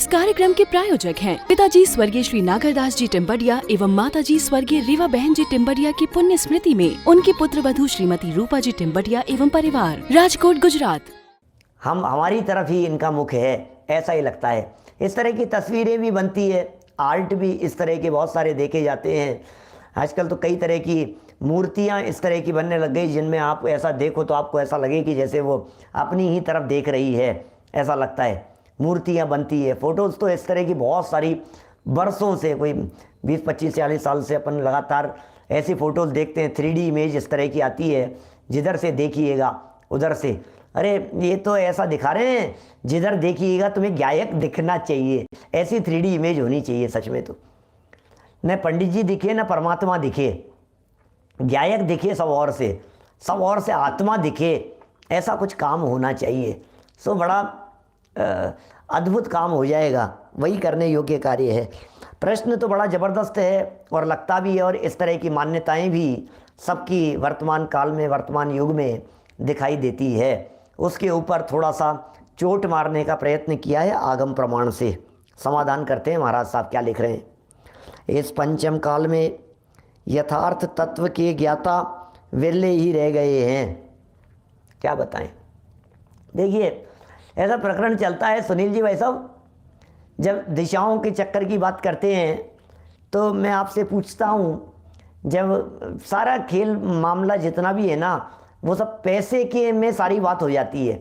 इस कार्यक्रम के प्रायोजक हैं पिताजी स्वर्गीय श्री नागरदास जी टिम्बडिया एवं माताजी स्वर्गीय रीवा बहन जी टिम्बडिया की पुण्य स्मृति में उनकी पुत्र वधू श्रीमती रूपा जी टिम्बडिया एवं परिवार, राजकोट, गुजरात। हमारी तरफ ही इनका मुख है, ऐसा ही लगता है। इस तरह की तस्वीरें भी बनती है, आर्ट भी इस तरह के बहुत सारे देखे जाते हैं। आजकल तो कई तरह की मूर्तियाँ इस तरह की बनने लग गई जिनमें आप ऐसा देखो तो आपको ऐसा लगे कि जैसे वो अपनी ही तरफ देख रही है, ऐसा लगता है। मूर्तियाँ बनती है, फ़ोटोज़ तो इस तरह की बहुत सारी बरसों से, कोई 20, 25, 40 साल से अपन लगातार ऐसी फ़ोटोज़ देखते हैं। 3D इमेज इस तरह की आती है, जिधर से देखिएगा उधर से, अरे ये तो ऐसा दिखा रहे हैं, जिधर देखिएगा तुम्हें गायक दिखना चाहिए, ऐसी 3D इमेज होनी चाहिए। सच में तो न पंडित जी दिखे न परमात्मा दिखे, गायक दिखे सब और से आत्मा दिखे, ऐसा कुछ काम होना चाहिए। सो बड़ा अद्भुत काम हो जाएगा, वही करने योग्य कार्य है। प्रश्न तो बड़ा ज़बरदस्त है और लगता भी है, और इस तरह की मान्यताएं भी सबकी वर्तमान काल में, वर्तमान युग में दिखाई देती है। उसके ऊपर थोड़ा सा चोट मारने का प्रयत्न किया है आगम प्रमाण से। समाधान करते हैं महाराज साहब क्या लिख रहे हैं। इस पंचम काल में यथार्थ तत्व के ज्ञाता विरले ही रह गए हैं। क्या बताएं, देखिए ऐसा प्रकरण चलता है सुनील जी भाई साहब, जब दिशाओं के चक्कर की बात करते हैं तो मैं आपसे पूछता हूँ, जब सारा खेल मामला जितना भी है ना, वो सब पैसे के में सारी बात हो जाती है।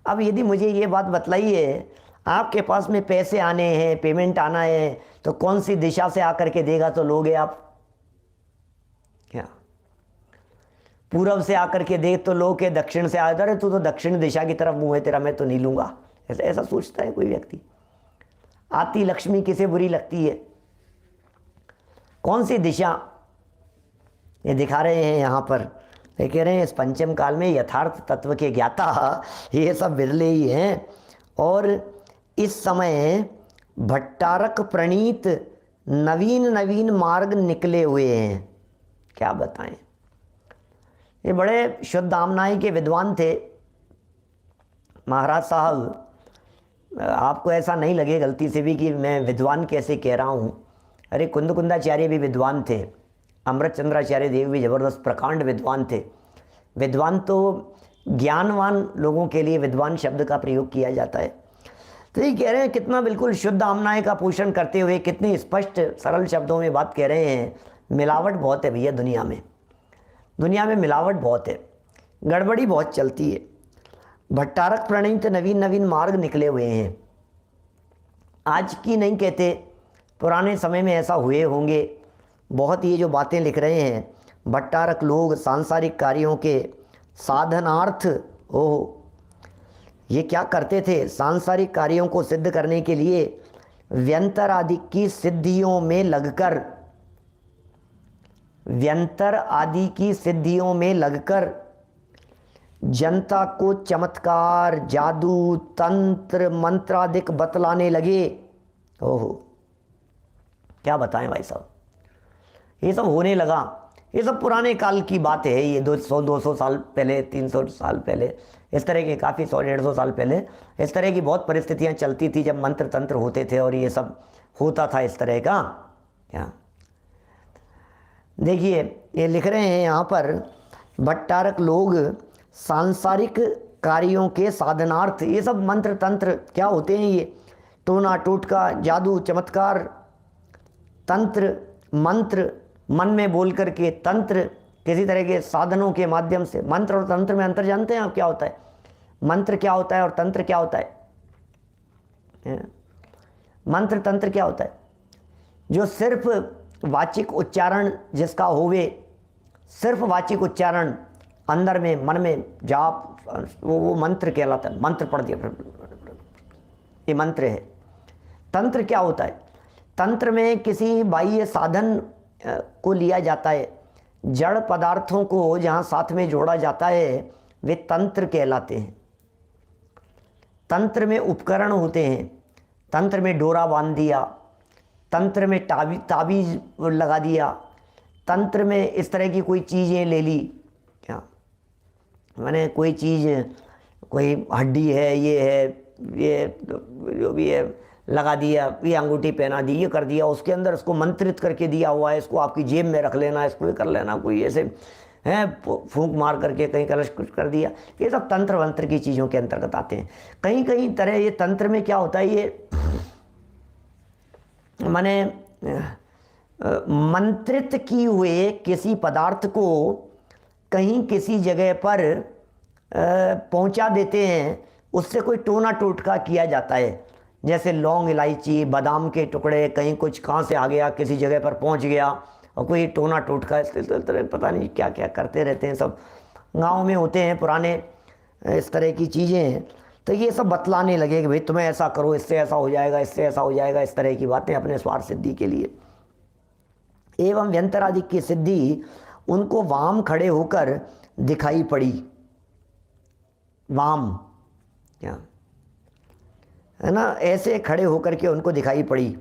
अब यदि मुझे ये बात बतलाइए, आपके पास में पैसे आने हैं, पेमेंट आना है, तो कौन सी दिशा से आकर के देगा तो लोगे आप? क्या पूरब से आकर के दे तो लोग के दक्षिण से आया, अरे तू तो दक्षिण दिशा की तरफ मुंह है तेरा, मैं तो नहीं लूंगा, ऐसा सोचता है कोई व्यक्ति? आती लक्ष्मी किसे बुरी लगती है? कौन सी दिशा ये दिखा रहे हैं यहाँ पर? ये कह रहे हैं इस पंचम काल में यथार्थ तत्व के ज्ञाता ये सब बिरले ही हैं, और इस समय भट्टारक प्रणीत नवीन नवीन मार्ग निकले हुए हैं। क्या बताएं, ये बड़े शुद्ध आमनाई के विद्वान थे महाराज साहब। आपको ऐसा नहीं लगे गलती से भी कि मैं विद्वान कैसे कह रहा हूँ। अरे कुंदकुंदाचार्य भी विद्वान थे, अमृत चंद्राचार्य देव भी जबरदस्त प्रकांड विद्वान थे। विद्वान तो ज्ञानवान लोगों के लिए विद्वान शब्द का प्रयोग किया जाता है। तो ये कह रहे हैं कितना बिल्कुल शुद्ध आमनाय का पोषण करते हुए, कितने स्पष्ट सरल शब्दों में बात कह रहे हैं। मिलावट बहुत है भैया दुनिया में मिलावट बहुत है, गड़बड़ी बहुत चलती है। भट्टारक प्रणीत नवीन नवीन मार्ग निकले हुए हैं। आज की नहीं कहते, पुराने समय में ऐसा हुए होंगे। बहुत ये जो बातें लिख रहे हैं भट्टारक लोग सांसारिक कार्यों के साधनार्थ, ये क्या करते थे? सांसारिक कार्यों को सिद्ध करने के लिए व्यंतर आदि की सिद्धियों में लगकर जनता को चमत्कार, जादू, तंत्र, मंत्रादिक बतलाने लगे। ओहो, क्या बताएं भाई साहब, ये सब होने लगा। ये सब पुराने काल की बात है, ये 200 साल पहले, 300 साल पहले, इस तरह के काफ़ी 100-150 साल पहले इस तरह की बहुत परिस्थितियाँ चलती थी जब मंत्र तंत्र होते थे और ये सब होता था इस तरह का। क्या देखिए ये लिख रहे हैं यहाँ पर, भट्टारक लोग सांसारिक कार्यों के साधनार्थ, ये सब मंत्र तंत्र क्या होते हैं? ये टोना टोटका, जादू, चमत्कार, तंत्र, मंत्र, मन में बोल करके तंत्र, किसी तरह के साधनों के माध्यम से। मंत्र और तंत्र में अंतर जानते हैं आप क्या होता है? मंत्र क्या होता है और तंत्र क्या होता है? मंत्र तंत्र क्या होता है? जो सिर्फ वाचिक उच्चारण जिसका होवे, सिर्फ वाचिक उच्चारण अंदर में मन में जाप, वो मंत्र कहलाता है। मंत्र पढ़ दिया, ये मंत्र है। तंत्र क्या होता है? तंत्र में किसी बाह्य साधन को लिया जाता है, जड़ पदार्थों को जहाँ साथ में जोड़ा जाता है वे तंत्र कहलाते हैं। तंत्र में उपकरण होते हैं, तंत्र में डोरा बांध दिया, तंत्र में ताबीज लगा दिया, तंत्र में इस तरह की कोई चीज़ें ले ली। क्या मैंने कोई चीज़, कोई हड्डी है, ये है, ये जो भी है, लगा दिया, ये अंगूठी पहना दी, ये कर दिया, उसके अंदर उसको मंत्रित करके दिया हुआ है, इसको आपकी जेब में रख लेना, इसको ये कर लेना, कोई ऐसे हैं फूंक मार करके कहीं कलश कुछ कर दिया। ये सब तंत्र वंत्र की चीज़ों के अंतर्गत आते हैं। कहीं कहीं तरह ये तंत्र में क्या होता है, ये माने मंत्रित किए हुए किसी पदार्थ को कहीं किसी जगह पर पहुंचा देते हैं, उससे कोई टोना टोटका किया जाता है। जैसे लौंग, इलायची, बादाम के टुकड़े, कहीं कुछ कहाँ से आ गया, किसी जगह पर पहुंच गया और कोई टोना टोटका, इस तरह पता नहीं क्या क्या करते रहते हैं। सब गांव में होते हैं पुराने इस तरह की चीज़ें हैं। तो ये सब बतलाने लगे कि भाई तुम्हें ऐसा करो, इससे ऐसा हो जाएगा, इससे ऐसा हो जाएगा, इस तरह की बातें अपने स्वार्थ सिद्धि के लिए। एवं व्यंतरादि की सिद्धि उनको वाम खड़े होकर दिखाई पड़ी। वाम क्या है ना, ऐसे खड़े होकर के उनको दिखाई पड़ी।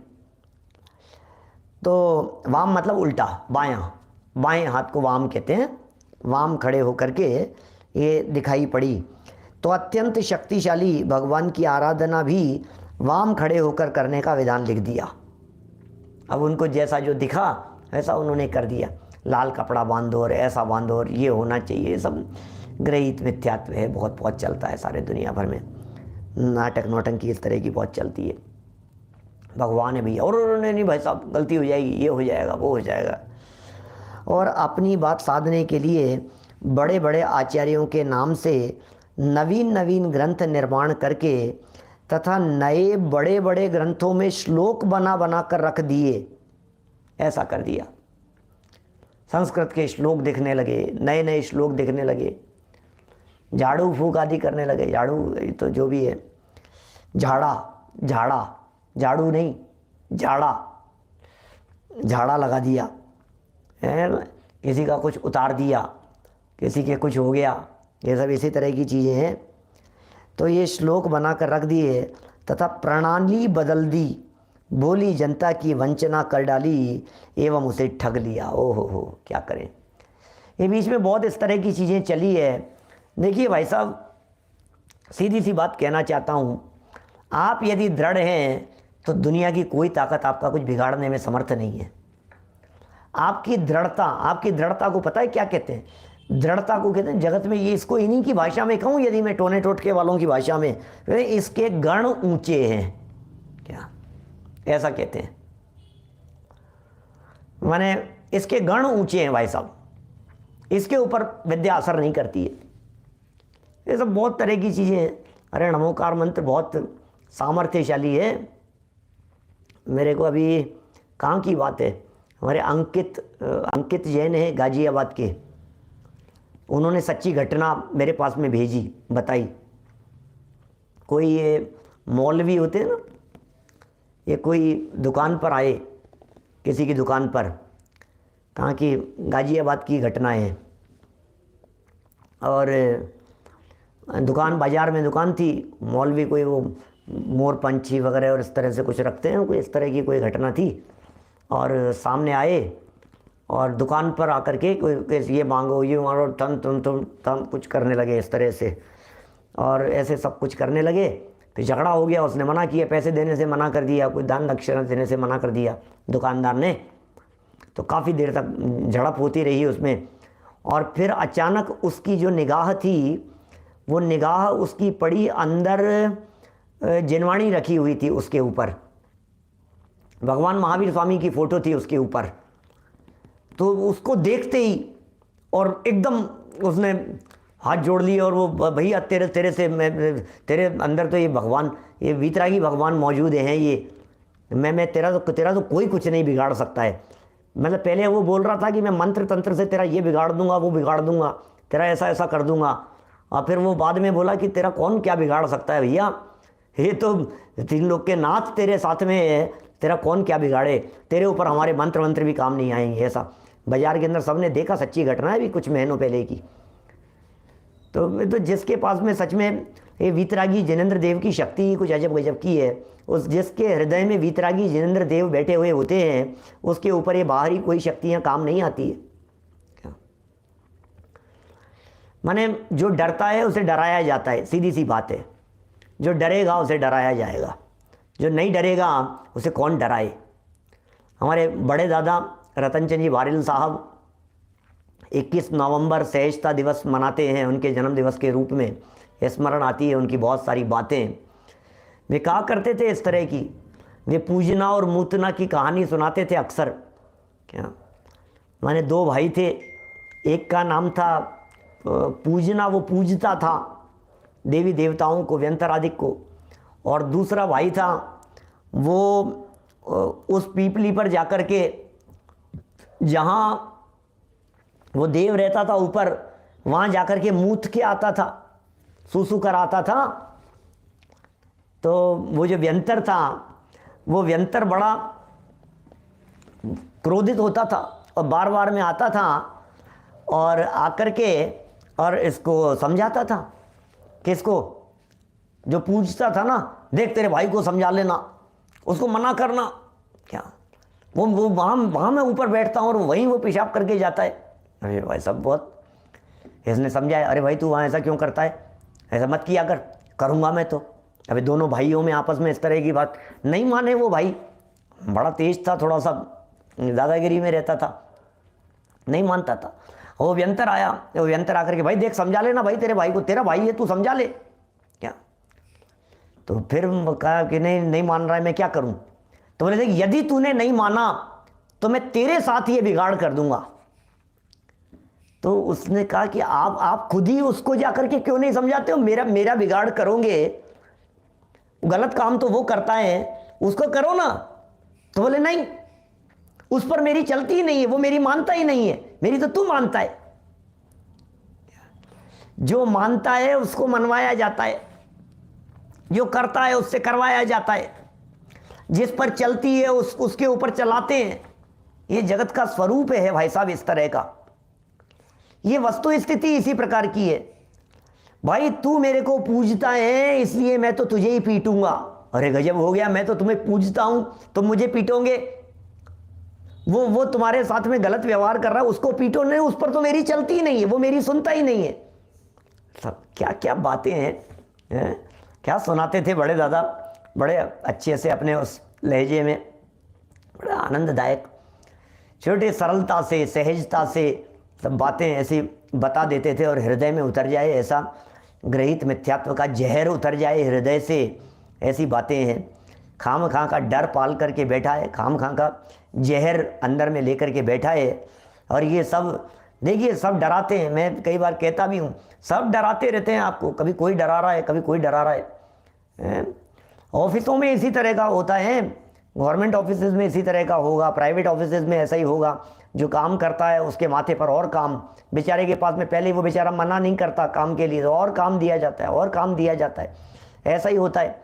तो वाम मतलब उल्टा, बायां, बाएं हाथ को वाम कहते हैं। वाम खड़े होकर के ये दिखाई पड़ी। तो अत्यंत शक्तिशाली भगवान की आराधना भी वाम खड़े होकर करने का विधान लिख दिया। अब उनको जैसा जो दिखा ऐसा उन्होंने कर दिया। लाल कपड़ा बांधो और ऐसा बांधो और ये होना चाहिए, सब ग्रहित मिथ्यात्व है, बहुत बहुत चलता है सारे दुनिया भर में। नाटक नौटंकी इस तरह की बहुत चलती है। भगवान है भैया, और उन्होंने नहीं भाई साहब गलती हो जाएगी, ये हो जाएगा, वो हो जाएगा। और अपनी बात साधने के लिए बड़े बड़े आचार्यों के नाम से नवीन नवीन ग्रंथ निर्माण करके तथा नए बड़े बड़े ग्रंथों में श्लोक बना बना कर रख दिए। ऐसा कर दिया। संस्कृत के श्लोक दिखने लगे, नए नए श्लोक दिखने लगे, झाड़ू फूक आदि करने लगे। झाड़ू तो जो भी है, झाड़ा, झाड़ा, झाड़ू नहीं, झाड़ा, झाड़ा लगा दिया है। किसी का कुछ उतार दिया, किसी के कुछ हो गया, ये सब इसी तरह की चीज़ें हैं। तो ये श्लोक बनाकर रख दिए तथा प्रणाली बदल दी, बोली जनता की वंचना कर डाली एवं उसे ठग लिया। ओहो हो, क्या करें। ये बीच में बहुत इस तरह की चीज़ें चली है। देखिए भाई साहब, सीधी सी बात कहना चाहता हूँ, आप यदि दृढ़ हैं तो दुनिया की कोई ताकत आपका कुछ बिगाड़ने में समर्थ नहीं है। आपकी दृढ़ता को पता है क्या कहते हैं? दृढ़ता को कहते हैं जगत में, ये इसको इन्हीं की भाषा में कहूँ, यदि मैं टोने टोटके वालों की भाषा में, इसके गण ऊंचे हैं। क्या ऐसा कहते हैं? माने इसके गण ऊंचे हैं भाई साहब, इसके ऊपर विद्या असर नहीं करती है। ये सब बहुत तरह की चीज़ें हैं। अरे नमोकार मंत्र बहुत सामर्थ्यशाली है। मेरे को अभी कहाँ की बात है, हमारे अंकित जैन है गाजियाबाद के, उन्होंने सच्ची घटना मेरे पास में भेजी, बताई। कोई ये मौलवी होते हैं ना, ये कोई दुकान पर आए, किसी की दुकान पर, कहाँ की, गाजियाबाद की घटना है। और दुकान, बाज़ार में दुकान थी, मौलवी कोई वो मोर पंछी वगैरह और इस तरह से कुछ रखते हैं, कोई इस तरह की कोई घटना थी। और सामने आए और दुकान पर आकर के कोई ये मांगो, ये मांगो, तम कुछ करने लगे इस तरह से, और ऐसे सब कुछ करने लगे। फिर झगड़ा हो गया, उसने मना किया, पैसे देने से मना कर दिया, कोई दान दक्षिणा देने से मना कर दिया दुकानदार ने। तो काफ़ी देर तक झड़प होती रही उसमें। और फिर अचानक उसकी जो निगाह थी, वो निगाह उसकी पड़ी अंदर, जिनवाणी रखी हुई थी उसके ऊपर, भगवान महावीर स्वामी की फ़ोटो थी उसके ऊपर। तो उसको देखते ही और एकदम उसने हाथ जोड़ लिए और वो, भैया तेरे से मैं, तेरे अंदर तो ये भगवान, ये वीतरागी भगवान मौजूद हैं, ये मैं तेरा तो कोई कुछ नहीं बिगाड़ सकता है। मतलब पहले वो बोल रहा था कि मैं मंत्र तंत्र से तेरा ये बिगाड़ दूंगा, वो बिगाड़ दूंगा, तेरा ऐसा ऐसा कर दूंगा। और फिर वो बाद में बोला कि तेरा कौन क्या बिगाड़ सकता है भैया, ये तो तीन लोग के नाथ तेरे साथ में है, तेरा कौन क्या बिगाड़े, तेरे ऊपर हमारे मंत्र भी काम नहीं आएंगे। ऐसा बाजार के अंदर सबने देखा, सच्ची घटना है, भी कुछ महीनों पहले की। तो जिसके पास में सच में ये वीतरागी जिनेंद्र देव की शक्ति कुछ अजब गजब की है, उस जिसके हृदय में वीतरागी जिनेंद्र देव बैठे हुए होते हैं, उसके ऊपर ये बाहरी कोई शक्तियाँ काम नहीं आती है। माने जो डरता है उसे डराया जाता है, सीधी सी बात है। जो डरेगा उसे डराया जाएगा। जो नहीं डरेगा उसे कौन डराए। हमारे बड़े दादा रतन चंद जी वारिल साहब 21 नवंबर सहजता दिवस मनाते हैं, उनके जन्म दिवस के रूप में स्मरण आती है उनकी बहुत सारी बातें। वे कहा करते थे इस तरह की, वे पूजना और मूतना की कहानी सुनाते थे अक्सर। क्या माने, दो भाई थे, एक का नाम था पूजना, वो पूजता था देवी देवताओं को, व्यंतरादिक को, और दूसरा भाई था वो उस पीपली पर जाकर के जहाँ वो देव रहता था ऊपर, वहाँ जाकर के मूत के आता था, सूसू कर आता था। तो वो जो व्यंतर था, वो व्यंतर बड़ा क्रोधित होता था और बार बार में आता था और आकर के और इसको समझाता था। किसको? जो पूछता था ना, देख तेरे भाई को समझा लेना, उसको मना करना। क्या वो वहाँ मैं ऊपर बैठता हूँ और वहीं वो पेशाब करके जाता है। अरे भाई सब बहुत, इसने समझाया, अरे भाई तू वहाँ ऐसा क्यों करता है, ऐसा मत किया कर, करूँगा मैं तो। अभी दोनों भाइयों में आपस में इस तरह की बात, नहीं माने वो भाई, बड़ा तेज था, थोड़ा सा दादागिरी में रहता था, नहीं मानता था। वो व्यंतर आया, वो व्यंतर आकर के, भाई देख समझा लेना भाई तेरे भाई को, तेरा भाई है तू समझा ले। क्या? तो फिर कहा कि नहीं मान रहा है, मैं क्या करूँ? तो बोले देख, यदि तूने नहीं माना तो मैं तेरे साथ ये बिगाड़ कर दूंगा। तो उसने कहा कि आप खुद ही उसको जाकर के क्यों नहीं समझाते हो, मेरा बिगाड़ करोगे, गलत काम तो वो करता है, उसको करो ना। तो बोले नहीं, उस पर मेरी चलती ही नहीं है, वो मेरी मानता ही नहीं है, मेरी तो तू मानता है। जो मानता है उसको मनवाया जाता है, जो करता है उससे करवाया जाता है, जिस पर चलती है उसके ऊपर चलाते हैं। ये जगत का स्वरूप है भाई साहब, इस तरह का। ये वस्तु स्थिति इसी प्रकार की है। भाई तू मेरे को पूजता है इसलिए मैं तो तुझे ही पीटूंगा। अरे गजब हो गया, मैं तो तुम्हें पूजता हूं तो मुझे पीटोगे। वो तुम्हारे साथ में गलत व्यवहार कर रहा है, उसको पीटो नहीं, उस पर तो मेरी चलती ही नहीं है, वो मेरी सुनता ही नहीं है। सब क्या क्या बातें हैं, क्या सुनाते थे बड़े दादा, बड़े अच्छे से अपने उस लहजे में, बड़ा आनंददायक, छोटे सरलता से सहजता से सब बातें ऐसी बता देते थे और हृदय में उतर जाए, ऐसा ग्रहित मिथ्यात्व का जहर उतर जाए हृदय से, ऐसी बातें हैं। खाम खां का डर पाल करके बैठा है, खाम खां का जहर अंदर में लेकर के बैठा है। और ये सब देखिए, सब डराते हैं, मैं कई बार कहता भी हूँ, सब डराते रहते हैं आपको, कभी कोई डरा रहा है, कभी कोई डरा रहा है। ऑफिसों में इसी तरह का होता है, गवर्नमेंट ऑफिसेज में इसी तरह का होगा, प्राइवेट ऑफिसेज में ऐसा ही होगा। जो काम करता है उसके माथे पर और काम, बेचारे के पास में पहले वो बेचारा मना नहीं करता काम के लिए तो और काम दिया जाता है, और काम दिया जाता है, ऐसा ही होता है।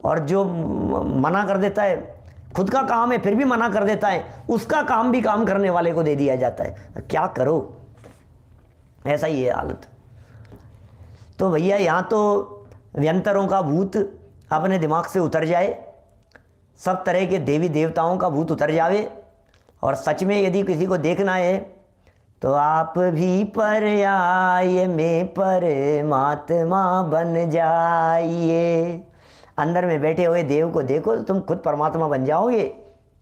और जो मना कर देता है, खुद का काम है फिर भी मना कर देता है, उसका काम भी काम करने वाले को दे दिया जाता है। क्या करो, ऐसा ही है हालत। तो भैया यहाँ तो व्यंतरों का भूत अपने दिमाग से उतर जाए, सब तरह के देवी देवताओं का भूत उतर जावे, और सच में यदि किसी को देखना है तो आप भी पर्याय में परमात्मा बन जाइए। अंदर में बैठे हुए देव को देखो तो तुम खुद परमात्मा बन जाओगे।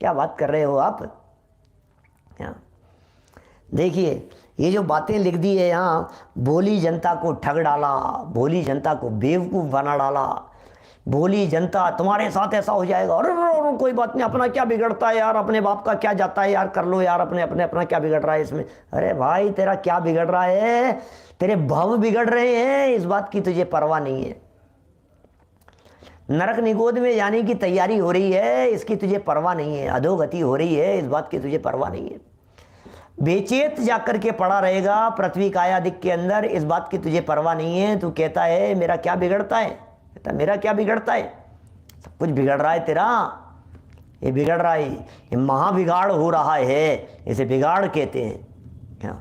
क्या बात कर रहे हो आप। देखिए ये जो बातें लिख दी है यहाँ, भोली जनता को ठग डाला, भोली जनता को बेवकूफ़ बना डाला, भोली जनता तुम्हारे साथ ऐसा हो जाएगा, और कोई बात नहीं, अपना क्या बिगड़ता है यार, अपने बाप का क्या जाता है यार, कर लो यार, अपना क्या बिगड़ रहा है इसमें। अरे भाई तेरा क्या बिगड़ रहा है, तेरे भव बिगड़ रहे हैं, इस बात की तुझे परवाह नहीं है। नरक निगोद में जाने की तैयारी हो रही है, इसकी तुझे परवाह नहीं है। अधोगति हो रही है, इस बात की तुझे परवाह नहीं है। बेचेत जाकर के पड़ा रहेगा पृथ्वी कायादिक के अंदर, इस बात की तुझे परवाह नहीं है। तू कहता है मेरा क्या बिगड़ता है, कहता मेरा क्या बिगड़ता है, सब कुछ बिगड़ रहा है तेरा, ये बिगड़ रहा है, ये महाबिगाड़ हो रहा है, इसे बिगाड़ कहते हैं। क्या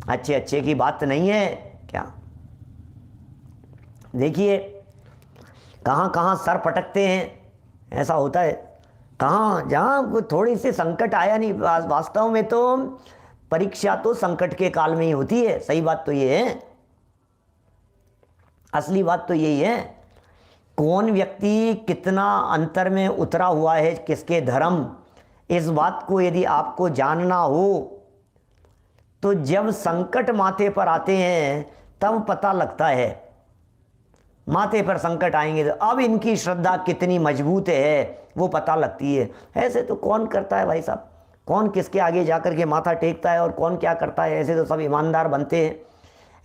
अच्छे अच्छे की बात नहीं है क्या। देखिए कहाँ कहाँ सर पटकते हैं, ऐसा होता है। कहाँ जहाँ थोड़ी सी संकट आया नहीं, वास्तव में तो परीक्षा तो संकट के काल में ही होती है। सही बात तो ये है, असली बात तो यही है कौन व्यक्ति कितना अंतर में उतरा हुआ है किसके धर्म, इस बात को यदि आपको जानना हो तो जब संकट माथे पर आते हैं तब पता लगता है। माथे पर संकट आएंगे तो अब इनकी श्रद्धा कितनी मजबूत है वो पता लगती है। ऐसे तो कौन करता है भाई साहब, कौन किसके आगे जाकर के माथा टेकता है और कौन क्या करता है, ऐसे तो सब ईमानदार बनते हैं।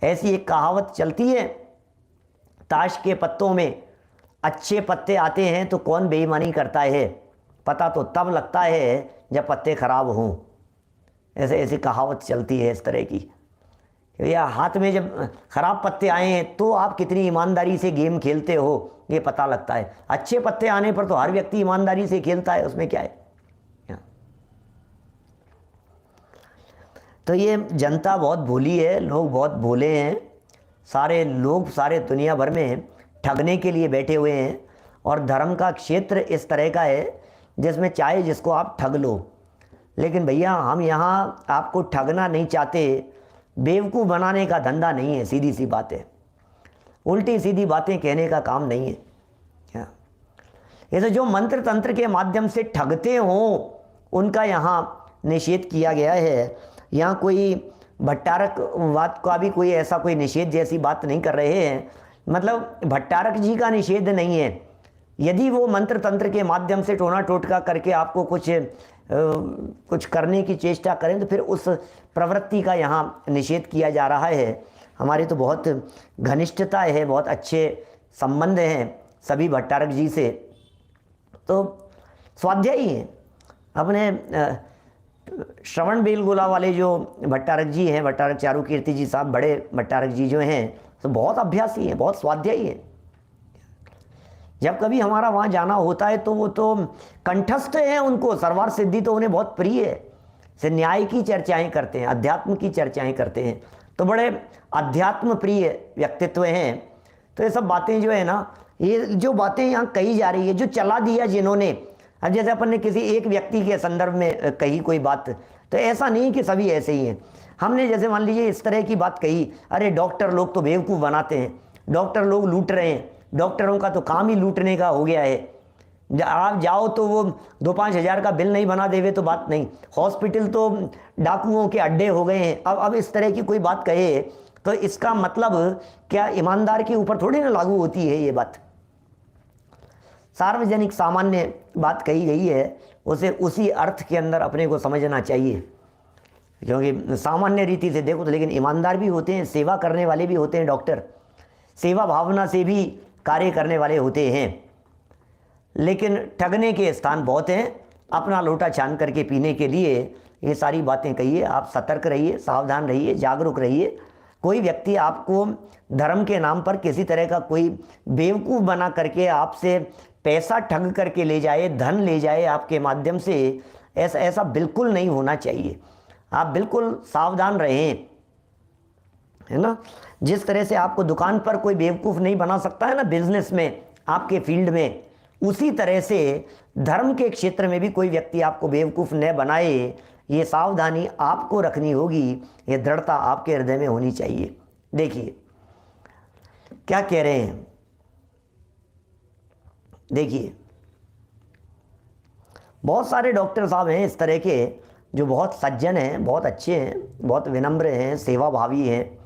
ऐसी एक कहावत चलती है, ताश के पत्तों में अच्छे पत्ते आते हैं तो कौन बेईमानी करता है, पता तो तब लगता है जब पत्ते खराब हों। ऐसे ऐसी कहावत चलती है इस तरह की। या हाथ में जब खराब पत्ते आए हैं तो आप कितनी ईमानदारी से गेम खेलते हो ये पता लगता है। अच्छे पत्ते आने पर तो हर व्यक्ति ईमानदारी से खेलता है, उसमें क्या है। तो ये जनता बहुत भोली है, लोग बहुत भोले हैं, सारे लोग सारे दुनिया भर में ठगने के लिए बैठे हुए हैं। और धर्म का क्षेत्र इस तरह का है जिसमें चाहे जिसको आप ठग लो। लेकिन भैया हम यहाँ आपको ठगना नहीं चाहते, बेवकूफ़ बनाने का धंधा नहीं है, सीधी सी बात है। उल्टी सीधी बातें कहने का काम नहीं है। क्या ये तो जो मंत्र तंत्र के माध्यम से ठगते हों उनका यहाँ निषेध किया गया है। यहाँ कोई भट्टारकवाद का भी कोई ऐसा कोई निषेध जैसी बात नहीं कर रहे हैं। मतलब भट्टारक जी का निषेध नहीं है। यदि वो मंत्र तंत्र के माध्यम से टोना टोटका करके आपको कुछ करने की चेष्टा करें तो फिर उस प्रवृत्ति का यहाँ निषेध किया जा रहा है। हमारी तो बहुत घनिष्ठता है, बहुत अच्छे संबंध हैं सभी भट्टारक जी से, तो स्वाध्यायी हैं। अपने श्रवण बेलगोला वाले जो भट्टारक जी हैं, भट्टारक चारू कीर्ति जी साहब, बड़े भट्टारक जी जो हैं तो बहुत अभ्यासी हैं, बहुत स्वाध्यायी हैं। जब कभी हमारा वहाँ जाना होता है तो वो तो कंठस्थ हैं, उनको सर्वार सिद्धि तो उन्हें बहुत प्रिय है। से न्याय की चर्चाएं करते हैं, अध्यात्म की चर्चाएं करते हैं, तो बड़े अध्यात्म प्रिय व्यक्तित्व हैं। तो ये सब बातें जो है ना, ये जो बातें यहाँ कही जा रही है, जो चला दिया जिन्होंने, अब जैसे अपन ने किसी एक व्यक्ति के संदर्भ में कही कोई बात, तो ऐसा नहीं कि सभी ऐसे ही हैं। हमने जैसे मान लीजिए इस तरह की बात कही, अरे डॉक्टर लोग तो बेवकूफ़ बनाते हैं, डॉक्टर लोग लूट रहे हैं, डॉक्टरों का तो काम ही लूटने का हो गया है। आप जाओ तो वो 2-5 हज़ार का बिल नहीं बना देवे तो बात नहीं, हॉस्पिटल तो डाकुओं के अड्डे हो गए हैं। अब इस तरह की कोई बात कहे तो इसका मतलब क्या ईमानदार के ऊपर थोड़ी ना लागू होती है ये बात। सार्वजनिक सामान्य बात कही गई है, उसे उसी अर्थ के अंदर अपने को समझना चाहिए। क्योंकि सामान्य रीति से देखो तो लेकिन ईमानदार भी होते हैं, सेवा करने वाले भी होते हैं डॉक्टर, सेवा भावना से भी कार्य करने वाले होते हैं। लेकिन ठगने के स्थान बहुत हैं। अपना लोटा छान करके पीने के लिए ये सारी बातें कहिए। आप सतर्क रहिए, सावधान रहिए, जागरूक रहिए। कोई व्यक्ति आपको धर्म के नाम पर किसी तरह का कोई बेवकूफ़ बना करके आपसे पैसा ठग करके ले जाए, धन ले जाए आपके माध्यम से, ऐसा बिल्कुल नहीं होना चाहिए। आप बिल्कुल सावधान रहें, है ना। जिस तरह से आपको दुकान पर कोई बेवकूफ़ नहीं बना सकता है ना, बिजनेस में, आपके फील्ड में, उसी तरह से धर्म के क्षेत्र में भी कोई व्यक्ति आपको बेवकूफ़ न बनाए, ये सावधानी आपको रखनी होगी, ये दृढ़ता आपके हृदय में होनी चाहिए। देखिए क्या कह रहे हैं, देखिए बहुत सारे डॉक्टर साहब हैं इस तरह के जो बहुत सज्जन हैं, बहुत अच्छे हैं, बहुत विनम्र हैं, सेवा भावी हैं,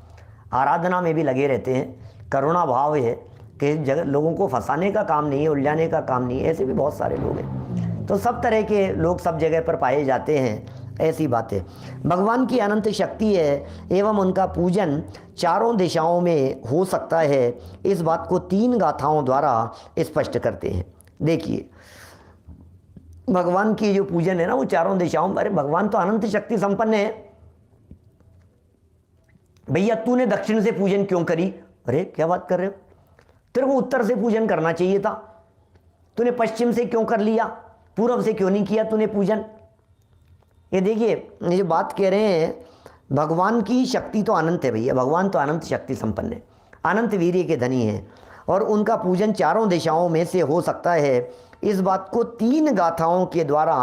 आराधना में भी लगे रहते हैं, करुणा भाव है कि जगह लोगों को फंसाने का काम नहीं है, उलझाने का काम नहीं है। ऐसे भी बहुत सारे लोग हैं। तो सब तरह के लोग सब जगह पर पाए जाते हैं। ऐसी बातें भगवान की अनंत शक्ति है एवं उनका पूजन चारों दिशाओं में हो सकता है, इस बात को 3 गाथाओं द्वारा स्पष्ट करते हैं। देखिए भगवान की जो पूजन है ना वो चारों दिशाओं में, अरे भगवान तो अनंत शक्ति संपन्न है। भैया तूने दक्षिण से पूजन क्यों करी? अरे क्या बात कर रहे हो, तेरे को उत्तर से पूजन करना चाहिए था। तूने पश्चिम से क्यों कर लिया, पूर्व से क्यों नहीं किया तूने पूजन? ये देखिए ये जो बात कह रहे हैं, भगवान की शक्ति तो अनंत है भैया, भगवान तो अनंत शक्ति संपन्न है, अनंत वीर्य के धनी हैं, और उनका पूजन चारों दिशाओं में से हो सकता है, इस बात को 3 गाथाओं के द्वारा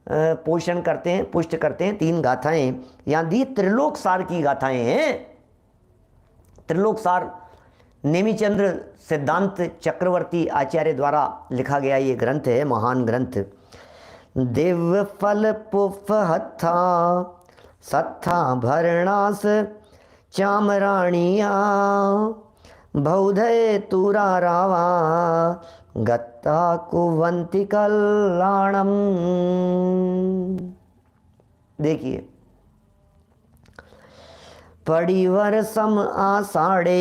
पोषण करते हैं, पुष्ट करते हैं। 3 गाथाएं यहाँ दी, त्रिलोक सार की गाथाएं हैं। त्रिलोक सार नेमिचंद्र सिद्धांत चक्रवर्ती आचार्य द्वारा लिखा गया ये ग्रंथ है, महान ग्रंथ। दिव्य फल पुफ हथा सत्था भरणास चामराणिया बहुधय तुरा रावा गत्ता कुवंती कल्याणम। देखिए, पड़ीवर सम आषाढ़े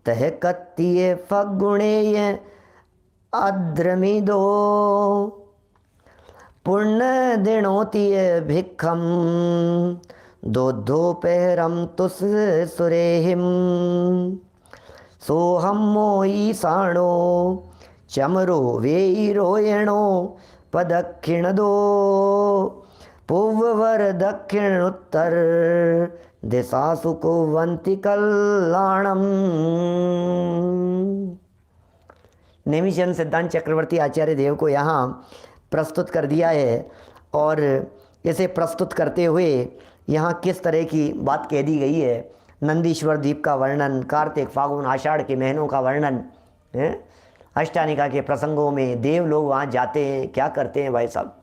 तह कत्तीय फगुणेय अद्रमिदो पुण्य दिनोतीय भिक्षम दो दोपहरम तुस सुरेहिम सोहम मोई साणो चमरो वेई रोयणो पदक्षिण दो पूर्ववर दक्षिण उत्तर दिशासु कुवंती कल्याणम। नेमिचंद सिद्धांत चक्रवर्ती आचार्य देव को यहाँ प्रस्तुत कर दिया है, और इसे प्रस्तुत करते हुए यहाँ किस तरह की बात कह दी गई है। नंदीश्वर द्वीप का वर्णन, कार्तिक फागुन आषाढ़ के महीनों का वर्णन है, अष्टानिका के प्रसंगों में देव लोग वहाँ जाते हैं, क्या करते हैं भाई साहब।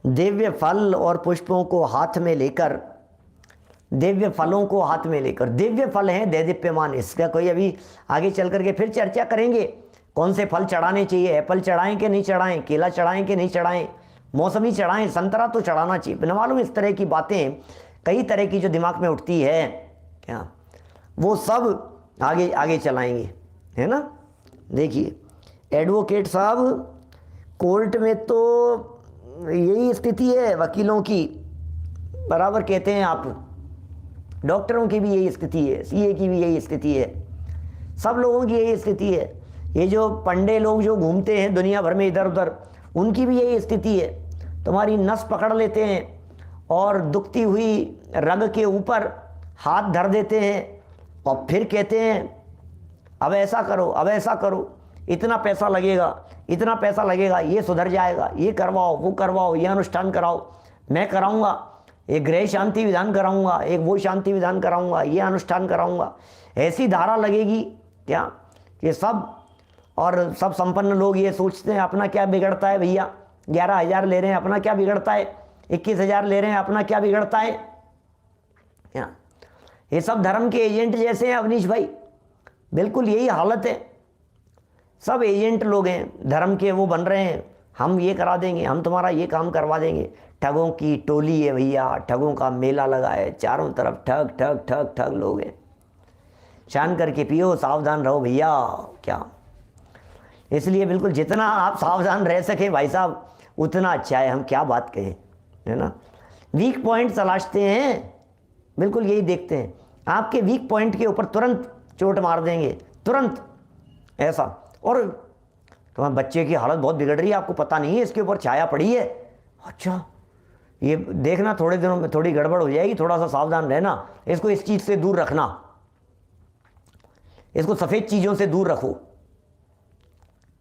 दिव्य फल और पुष्पों को हाथ में लेकर, दिव्य फलों को हाथ में लेकर, दिव्य फल हैं दैदीप्यमान, इसका कोई अभी आगे चल करके फिर चर्चा करेंगे कौन से फल चढ़ाने चाहिए। एप्पल चढ़ाएं कि नहीं चढ़ाएं, केला चढ़ाएं कि नहीं चढ़ाएं, मौसमी चढ़ाएं, संतरा तो चढ़ाना चाहिए, न मालूम। इस तरह की बातें कई तरह की जो दिमाग में उठती है क्या, वो सब आगे आगे चलाएंगे, है ना। देखिए, एडवोकेट साहब, कोर्ट में तो यही स्थिति है वकीलों की, बराबर कहते हैं आप। डॉक्टरों की भी यही स्थिति है, सीए की भी यही स्थिति है, सब लोगों की यही स्थिति है। ये जो पंडे लोग जो घूमते हैं दुनिया भर में इधर उधर, उनकी भी यही स्थिति है। तुम्हारी नस पकड़ लेते हैं और दुखती हुई रग के ऊपर हाथ धर देते हैं और फिर कहते हैं अब ऐसा करो, अब ऐसा करो, इतना पैसा लगेगा, इतना पैसा लगेगा, ये सुधर जाएगा, ये करवाओ, वो करवाओ, ये अनुष्ठान कराओ, मैं कराऊंगा, एक गृह शांति विधान कराऊंगा, एक वो शांति विधान कराऊंगा, ये अनुष्ठान कराऊंगा। ऐसी धारा लगेगी क्या ये सब। और सब संपन्न लोग ये सोचते हैं अपना क्या बिगड़ता है भैया, 11,000 ले रहे हैं अपना क्या बिगड़ता है, 21,000 ले रहे हैं अपना क्या बिगड़ता है क्या। ये सब धर्म के एजेंट जैसे हैं अवनीश भाई, बिल्कुल यही हालत है। सब एजेंट लोग हैं धर्म के, वो बन रहे हैं, हम ये करा देंगे, हम तुम्हारा ये काम करवा देंगे। ठगों की टोली है भैया, ठगों का मेला लगा है, चारों तरफ ठग ठग ठग ठग लोग हैं। छान करके पियो, सावधान रहो भैया क्या। इसलिए बिल्कुल जितना आप सावधान रह सकें भाई साहब उतना अच्छा है, हम क्या बात कहें, है ना। वीक पॉइंट तलाशते हैं, बिल्कुल यही देखते हैं, आपके वीक पॉइंट के ऊपर तुरंत चोट मार देंगे, तुरंत ऐसा। और तुम्हारे बच्चे की हालत बहुत बिगड़ रही है, आपको पता नहीं है, इसके ऊपर छाया पड़ी है, अच्छा ये देखना थोड़े दिनों में थोड़ी गड़बड़ हो जाएगी, थोड़ा सा सावधान रहना, इसको इस चीज़ से दूर रखना, इसको सफ़ेद चीज़ों से दूर रखो,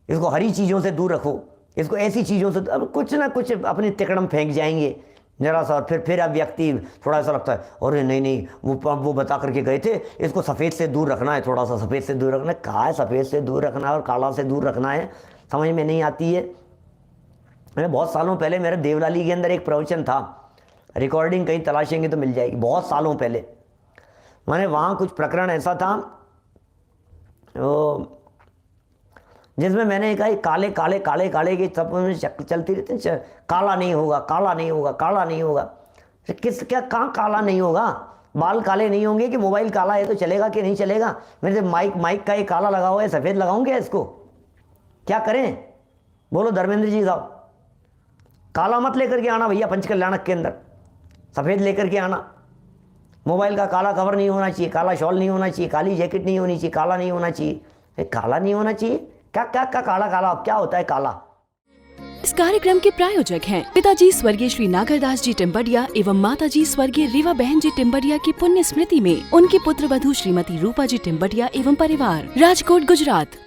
इसको हरी चीज़ों से दूर रखो, इसको ऐसी चीज़ों से, अब कुछ ना कुछ अपने तिकड़म फेंक जाएंगे जरा सा। फिर अब व्यक्ति थोड़ा सा लगता है अरे नहीं नहीं वो बता करके गए थे, इसको सफ़ेद से दूर रखना है, थोड़ा सा सफ़ेद से दूर रखना है। कहाँ है सफ़ेद से दूर रखना है और काला से दूर रखना है, समझ में नहीं आती है। मैंने बहुत सालों पहले मेरे देवलाली के अंदर एक प्रवचन था, रिकॉर्डिंग कहीं तलाशेंगे तो मिल जाएगी, बहुत सालों पहले। मैंने वहाँ कुछ प्रकरण ऐसा था वो जिसमें मैंने कहा काले काले काले काले की सब चलती रहती, काला नहीं होगा, काला नहीं होगा, काला नहीं होगा। किस क्या कहाँ काला नहीं होगा, बाल काले नहीं होंगे कि मोबाइल काला है तो चलेगा कि नहीं चलेगा। मेरे माइक का ये काला लगा हुआ है, सफ़ेद लगाऊं क्या इसको, क्या करें बोलो धर्मेंद्र जी साहब। काला मत लेकर के आना भैया पंच कल्याणक के अंदर, सफ़ेद लेकर के आना। मोबाइल का काला कवर नहीं होना चाहिए, काला शॉल नहीं होना चाहिए, काली जैकेट नहीं होनी चाहिए, काला नहीं होना चाहिए। काला नहीं होना चाहिए, क्या क्या क्या काला काला क्या होता है काला। इस कार्यक्रम के प्रायोजक हैं पिताजी स्वर्गीय श्री नागरदास जी टिम्बडिया एवं माताजी स्वर्गीय रीवा बहन जी टिम्बडिया की पुण्य स्मृति में उनकी पुत्र वधू श्रीमती रूपा जी टिम्बडिया एवं परिवार, राजकोट गुजरात।